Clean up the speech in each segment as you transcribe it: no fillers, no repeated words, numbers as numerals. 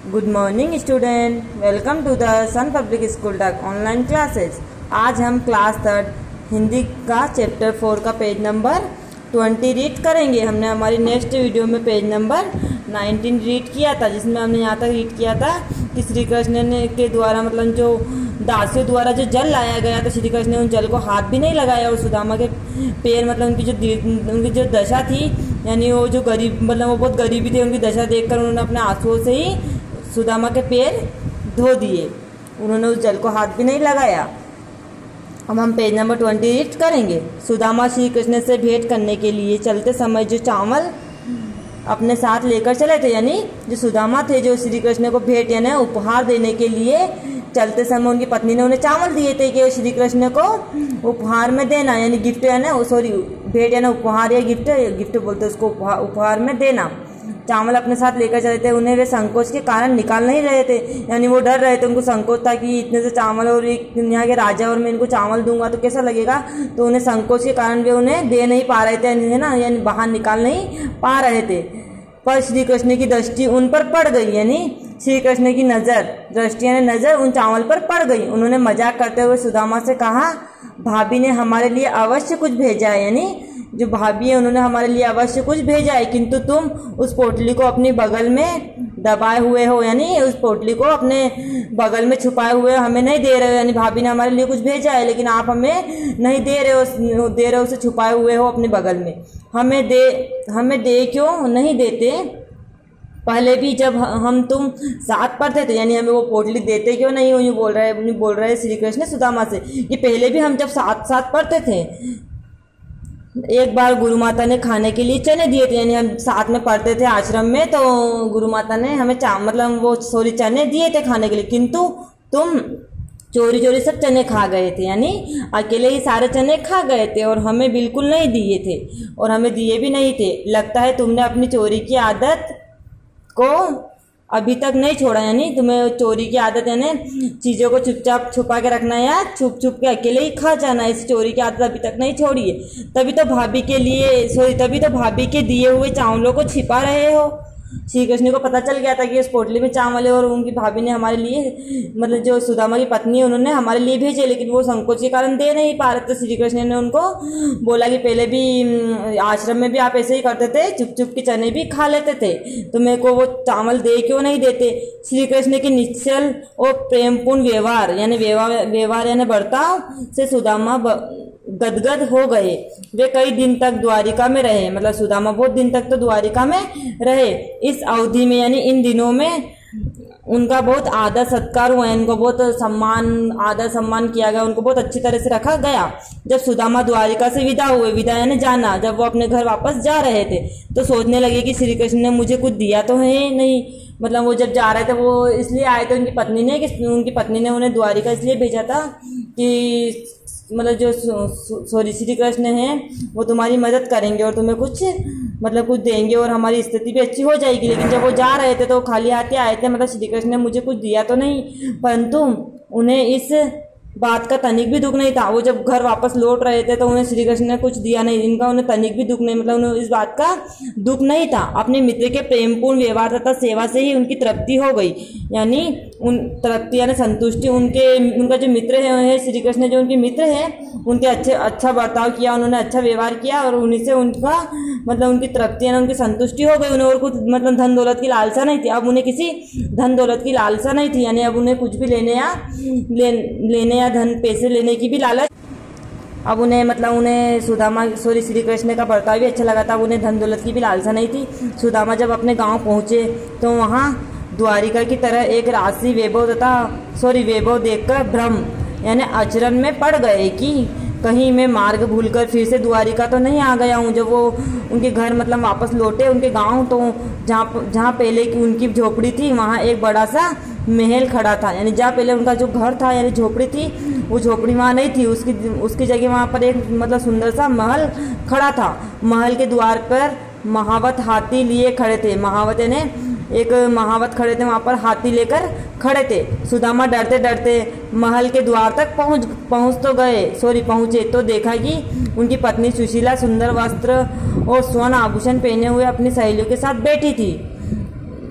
Good morning student, welcome to the Sun Public School तक online classes. आज हम class 3 Hindi का चैप्टर 4 का पेज नंबर 20 रीड करेंगे। हमने हमारी नेक्स्ट वीडियो में पेज नंबर 19 रीड किया था, जिसमें हमने यहाँ तक रीड किया था कि श्री कृष्ण ने के द्वारा मतलब जो दासियों द्वारा जो जल लाया गया तो श्री कृष्ण ने उन जल को हाथ भी नहीं लगाया और सुदामा के पैर मतलब उनकी जो दशा थी, यानी वो जो गरीब मतलब वो बहुत गरीबी थी, उनकी दशा देखकर उन्होंने अपने आंसुओं से ही सुदामा के पैर धो दिए। उन्होंने उस जल को हाथ भी नहीं लगाया। अब हम पेज नंबर 20 रीड करेंगे। सुदामा श्री कृष्ण से भेंट करने के लिए चलते समय जो चावल अपने साथ लेकर चले थे, यानी जो सुदामा थे जो श्री कृष्ण को भेंट यानी उपहार देने के लिए चलते समय उनकी पत्नी ने उन्हें चावल दिए थे कि श्री कृष्ण को उपहार में देना, यानी गिफ्ट है ना, सॉरी भेंट यानी उपहार या गिफ्ट बोलते उसको, उपहार में देना। चावल अपने साथ लेकर चले थे। उन्हें वे संकोच के कारण निकाल नहीं रहे थे, यानी वो डर रहे थे, उनको संकोच था कि इतने से चावल और एक यहाँ के राजा और मैं इनको चावल दूंगा तो कैसा लगेगा, तो उन्हें संकोच के कारण वे उन्हें दे नहीं पा रहे थे, है ना, यानी बाहर निकाल नहीं पा रहे थे। पर श्री कृष्ण की दृष्टि उन पर पड़ गई, यानी श्री कृष्ण की दृष्टि यानी नजर उन चावल पर पड़ गई। उन्होंने मजाक करते हुए सुदामा से कहा, भाभी ने हमारे लिए अवश्य कुछ भेजा है, यानी जो भाभी है उन्होंने हमारे लिए अवश्य कुछ भेजा है, किंतु तुम उस पोटली को अपनी बगल में दबाए हुए हो, यानी उस पोटली को अपने बगल में छुपाए हुए हमें नहीं दे रहे हो, यानी भाभी ने हमारे लिए कुछ भेजा है लेकिन आप हमें नहीं दे रहे हो, उसे छुपाए हुए हो अपने बगल में। हमें दे क्यों नहीं देते? पहले भी जब हम तुम साथ पढ़ते थे, यानी हमें वो पोटली देते क्यों नहीं हो, ये बोल रहे श्री कृष्ण सुदामा से कि पहले भी हम जब साथ साथ पढ़ते थे। एक बार गुरु माता ने खाने के लिए चने दिए थे, यानी हम साथ में पढ़ते थे आश्रम में, तो गुरु माता ने हमें चने दिए थे खाने के लिए, किंतु तुम चोरी चोरी सब चने खा गए थे, यानी अकेले ही सारे चने खा गए थे और हमें बिल्कुल नहीं दिए थे और हमें दिए भी नहीं थे। लगता है तुमने अपनी चोरी की आदत को अभी तक नहीं छोड़ा, यानी तुम्हें चोरी की आदत यानी चीज़ों को चुपचाप छुपा के रखना या छुप छुप के अकेले ही खा जाना, इस चोरी की आदत अभी तक नहीं छोड़ी है। तभी तो भाभी के दिए हुए चावलों को छिपा रहे हो। श्री कृष्ण को पता चल गया था कि इस पोटली में चावल है और उनकी भाभी ने हमारे लिए मतलब जो सुदामा की पत्नी है उन्होंने हमारे लिए भेजे, लेकिन वो संकोच के कारण दे नहीं पा रहे। तो श्री कृष्ण ने उनको बोला कि पहले भी आश्रम में भी आप ऐसे ही करते थे, चुप चुप के चने भी खा लेते थे, तो मेरे को वो चावल दे क्यों नहीं देते? श्री कृष्ण के निश्चल और प्रेमपूर्ण व्यवहार यानी बर्ताव से सुदामा गदगद हो गए। वे कई दिन तक द्वारिका में रहे, मतलब सुदामा बहुत दिन तक तो द्वारिका में रहे। इस अवधि में यानी इन दिनों में उनका बहुत आदर सत्कार हुआ, इनको बहुत आदर सम्मान किया गया, उनको बहुत अच्छी तरह से रखा गया। जब सुदामा द्वारिका से विदा यानी जाना, जब वो अपने घर वापस जा रहे थे तो सोचने लगे कि श्री कृष्ण ने मुझे कुछ दिया तो है नहीं, मतलब वो जब जा रहे थे वो इसलिए आए थे, उनकी पत्नी ने उन्हें द्वारिका इसलिए भेजा था कि मतलब जो श्री कृष्ण हैं वो तुम्हारी मदद करेंगे और तुम्हें कुछ देंगे और हमारी स्थिति भी अच्छी हो जाएगी। लेकिन जब वो जा रहे थे तो खाली हाथ आए थे, मतलब श्री कृष्ण ने मुझे कुछ दिया तो नहीं, परंतु उन्हें इस बात का तनिक भी दुख नहीं था। वो जब घर वापस लौट रहे थे तो उन्हें श्री कृष्ण ने कुछ दिया नहीं, इनका उन्हें तनिक भी दुख नहीं, मतलब उन्हें इस बात का दुख नहीं था। अपने मित्र के प्रेमपूर्ण व्यवहार तथा सेवा से ही उनकी तृप्ति हो गई, यानी तृप्ति यानी संतुष्टि। उनका जो मित्र है श्री कृष्ण जो उनके मित्र हैं उनके अच्छा बर्ताव किया, उन्होंने अच्छा व्यवहार किया और उन्हीं से उनका मतलब उनकी तृप्ति यानी उनकी संतुष्टि हो गई। उन्हें और कुछ मतलब धन दौलत की लालसा नहीं थी, अब उन्हें किसी धन दौलत की लालसा नहीं थी, यानी अब उन्हें कुछ भी लेने या धन पैसे लेने की भी लालच। अब उन्हें श्री कृष्ण का बर्ताव भी अच्छा लगा था, उन्हें धन दौलत की भी लालसा नहीं थी। सुदामा जब अपने गांव पहुंचे तो वहां द्वारिका की तरह एक राशि वैभव देखकर भ्रम यानी अचरज में पड़ गए कि कहीं मैं मार्ग भूलकर फिर से द्वारिका तो नहीं आ गया हूँ। जब वो उनके घर मतलब वापस लौटे उनके गांव, तो जहाँ पहले की उनकी झोपड़ी थी वहाँ एक बड़ा सा महल खड़ा था, यानी जहाँ पहले उनका जो घर था यानी झोपड़ी थी वो झोपड़ी वहाँ नहीं थी, उसकी जगह वहाँ पर एक मतलब सुंदर सा महल खड़ा था। महल के द्वार पर महावत हाथी लिए खड़े थे, महावत खड़े थे, वहाँ पर हाथी लेकर खड़े थे। सुदामा डरते डरते महल के द्वार तक पहुँचे तो देखा कि उनकी पत्नी सुशीला सुंदर वस्त्र और स्वर्ण आभूषण पहने हुए अपनी सहेलियों के साथ बैठी थी।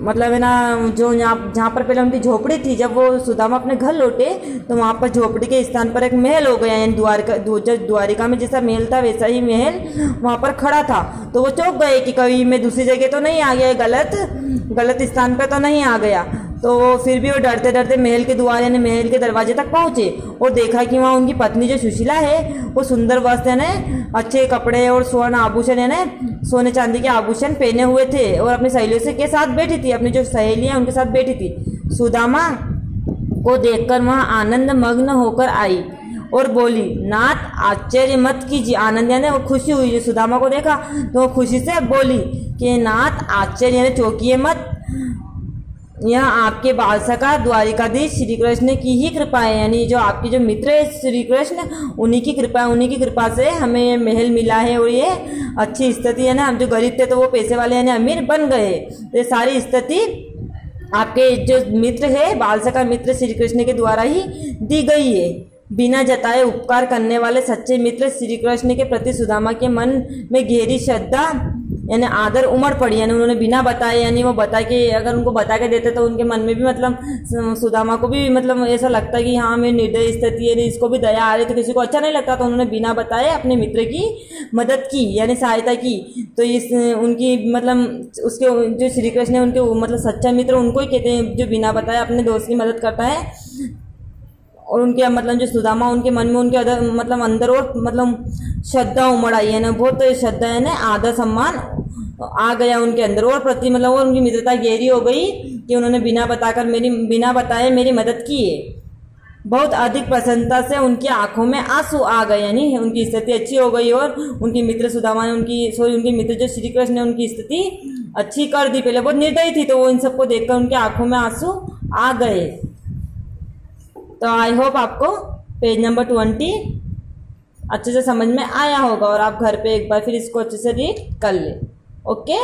मतलब है ना, जो जहाँ पर पहले उनकी झोपड़ी थी, जब वो सुदामा अपने घर लौटे तो वहाँ पर झोपड़ी के स्थान पर एक महल हो गया, यानी द्वारिका में जैसा महल था वैसा ही महल वहाँ पर खड़ा था। तो वो चौंक गए कि कभी मैं दूसरी जगह तो नहीं आ गया, गलत स्थान पर तो नहीं आ गया। तो फिर भी वो डरते डरते महल के द्वार यानी महल के दरवाजे तक पहुँचे और देखा कि वहाँ उनकी पत्नी जो सुशीला है वो सुंदर वस्त्र यानी अच्छे कपड़े और स्वर्ण आभूषण यानी सोने चांदी के आभूषण पहने हुए थे और अपनी सहेलियों से के साथ बैठी थी, अपनी जो सहेलियां उनके साथ बैठी थी। सुदामा को देखकर वहाँ आनंद मग्न होकर आई और बोली, नाथ आश्चर्य मत कीजिए। आनंद यानी वो खुशी हुई, सुदामा को देखा तो वो खुशी से बोली कि नाथ आश्चर्य यानी चौंकिए मत, यह आपके बाल सखा द्वारिकाधीश श्री कृष्ण की ही कृपा है, यानी जो आपके जो मित्र है श्री कृष्ण उन्हीं की कृपा से हमें ये महल मिला है और ये अच्छी स्थिति है ना, हम जो गरीब थे तो वो पैसे वाले यानी अमीर बन गए। तो ये सारी स्थिति आपके जो मित्र है बाल सखा मित्र श्री कृष्ण के द्वारा ही दी गई है। बिना जताए उपकार करने वाले सच्चे मित्र श्री कृष्ण के प्रति सुदामा के मन में गहरी श्रद्धा यानी आदर उमड़ पड़ी, यानी उन्होंने बिना बताए यानी वो बता के अगर उनको बता के देते तो उनके मन में भी मतलब सुदामा को भी मतलब ऐसा लगता कि हाँ मैं निर्दयी स्थिति है, इसको भी दया आ रही तो किसी को अच्छा नहीं लगता। तो उन्होंने बिना बताए अपने मित्र की मदद की यानी सहायता की। तो इस उनकी मतलब उसके जो श्री कृष्ण है उनके मतलब सच्चा मित्र उनको ही कहते हैं जो बिना बताए अपने दोस्त की मदद करता है। और उनके मतलब जो सुदामा उनके मन में उनके मतलब अंदर और मतलब श्रद्धा उमड़ आई है ना, बहुत श्रद्धा है ना, आदर सम्मान आ गया उनके अंदर और प्रति मतलब और उनकी मित्रता गहरी हो गई कि उन्होंने बिना बताए मेरी मदद की है। बहुत अधिक प्रसन्नता से उनकी आंखों में आंसू आ गए, यानी उनकी स्थिति अच्छी हो गई और उनकी मित्र सुदामा ने उनकी मित्र जो श्री कृष्ण ने उनकी स्थिति अच्छी कर दी। पहले बहुत निर्दयी थी तो वो इन सबको देखकर उनकी आंखों में आंसू आ गए। तो आई होप आपको पेज नंबर 20 अच्छे से समझ में आया होगा और आप घर पे एक बार फिर इसको अच्छे से रीड कर ले। ओके।